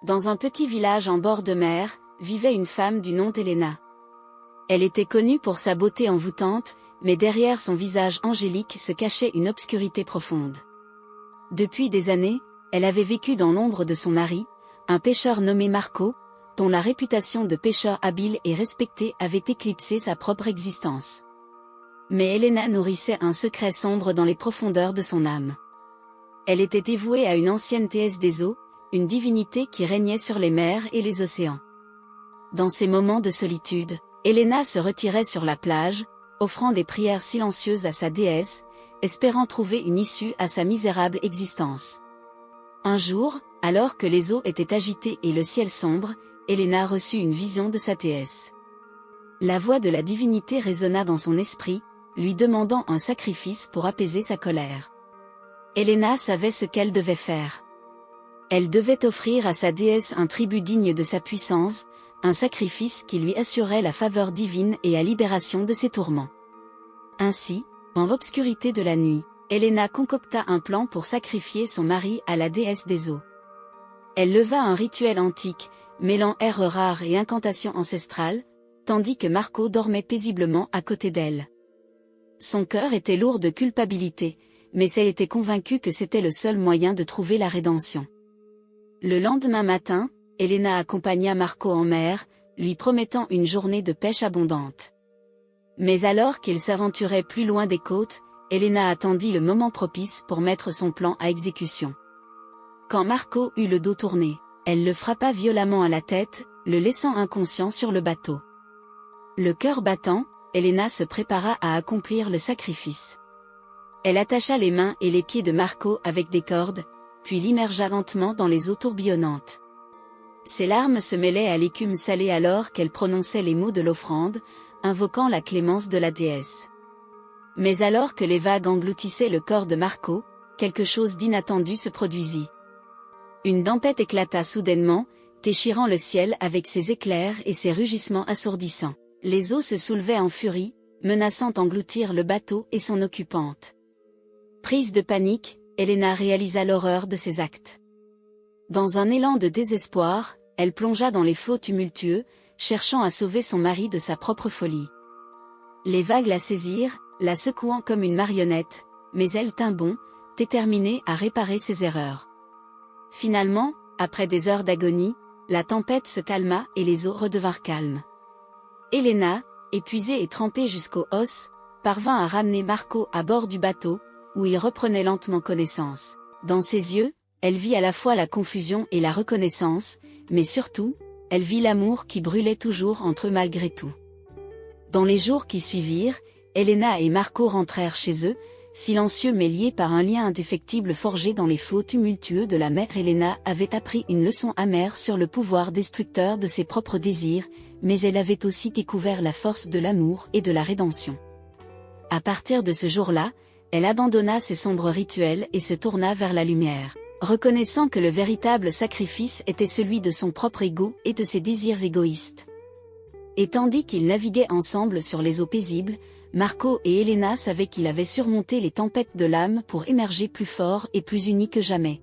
Dans un petit village en bord de mer, vivait une femme du nom d'Helena. Elle était connue pour sa beauté envoûtante, mais derrière son visage angélique se cachait une obscurité profonde. Depuis des années, elle avait vécu dans l'ombre de son mari, un pêcheur nommé Marco, dont la réputation de pêcheur habile et respecté avait éclipsé sa propre existence. Mais Helena nourrissait un secret sombre dans les profondeurs de son âme. Elle était dévouée à une ancienne déesse des eaux, une divinité qui régnait sur les mers et les océans. Dans ces moments de solitude, Helena se retirait sur la plage, offrant des prières silencieuses à sa déesse, espérant trouver une issue à sa misérable existence. Un jour, alors que les eaux étaient agitées et le ciel sombre, Helena reçut une vision de sa déesse. La voix de la divinité résonna dans son esprit, lui demandant un sacrifice pour apaiser sa colère. Helena savait ce qu'elle devait faire. Elle devait offrir à sa déesse un tribut digne de sa puissance, un sacrifice qui lui assurait la faveur divine et la libération de ses tourments. Ainsi, dans l'obscurité de la nuit, Helena concocta un plan pour sacrifier son mari à la déesse des eaux. Elle leva un rituel antique, mêlant herbes rares et incantations ancestrales, tandis que Marco dormait paisiblement à côté d'elle. Son cœur était lourd de culpabilité, mais elle était convaincue que c'était le seul moyen de trouver la rédemption. Le lendemain matin, Helena accompagna Marco en mer, lui promettant une journée de pêche abondante. Mais alors qu'il s'aventurait plus loin des côtes, Helena attendit le moment propice pour mettre son plan à exécution. Quand Marco eut le dos tourné, elle le frappa violemment à la tête, le laissant inconscient sur le bateau. Le cœur battant, Helena se prépara à accomplir le sacrifice. Elle attacha les mains et les pieds de Marco avec des cordes, puis l'immergea lentement dans les eaux tourbillonnantes. Ses larmes se mêlaient à l'écume salée alors qu'elle prononçait les mots de l'offrande, invoquant la clémence de la déesse. Mais alors que les vagues engloutissaient le corps de Marco, quelque chose d'inattendu se produisit. Une tempête éclata soudainement, déchirant le ciel avec ses éclairs et ses rugissements assourdissants. Les eaux se soulevaient en furie, menaçant d'engloutir le bateau et son occupante. Prise de panique, Helena réalisa l'horreur de ses actes. Dans un élan de désespoir, elle plongea dans les flots tumultueux, cherchant à sauver son mari de sa propre folie. Les vagues la saisirent, la secouant comme une marionnette, mais elle tint bon, déterminée à réparer ses erreurs. Finalement, après des heures d'agonie, la tempête se calma et les eaux redevinrent calmes. Helena, épuisée et trempée jusqu'aux os, parvint à ramener Marco à bord du bateau, où il reprenait lentement connaissance. Dans ses yeux, elle vit à la fois la confusion et la reconnaissance, mais surtout, elle vit l'amour qui brûlait toujours entre eux malgré tout. Dans les jours qui suivirent, Helena et Marco rentrèrent chez eux, silencieux mais liés par un lien indéfectible forgé dans les flots tumultueux de la mer. Helena avait appris une leçon amère sur le pouvoir destructeur de ses propres désirs, mais elle avait aussi découvert la force de l'amour et de la rédemption. À partir de ce jour-là, elle abandonna ses sombres rituels et se tourna vers la lumière, reconnaissant que le véritable sacrifice était celui de son propre ego et de ses désirs égoïstes. Et tandis qu'ils naviguaient ensemble sur les eaux paisibles, Marco et Helena savaient qu'il avait surmonté les tempêtes de l'âme pour émerger plus fort et plus unis que jamais.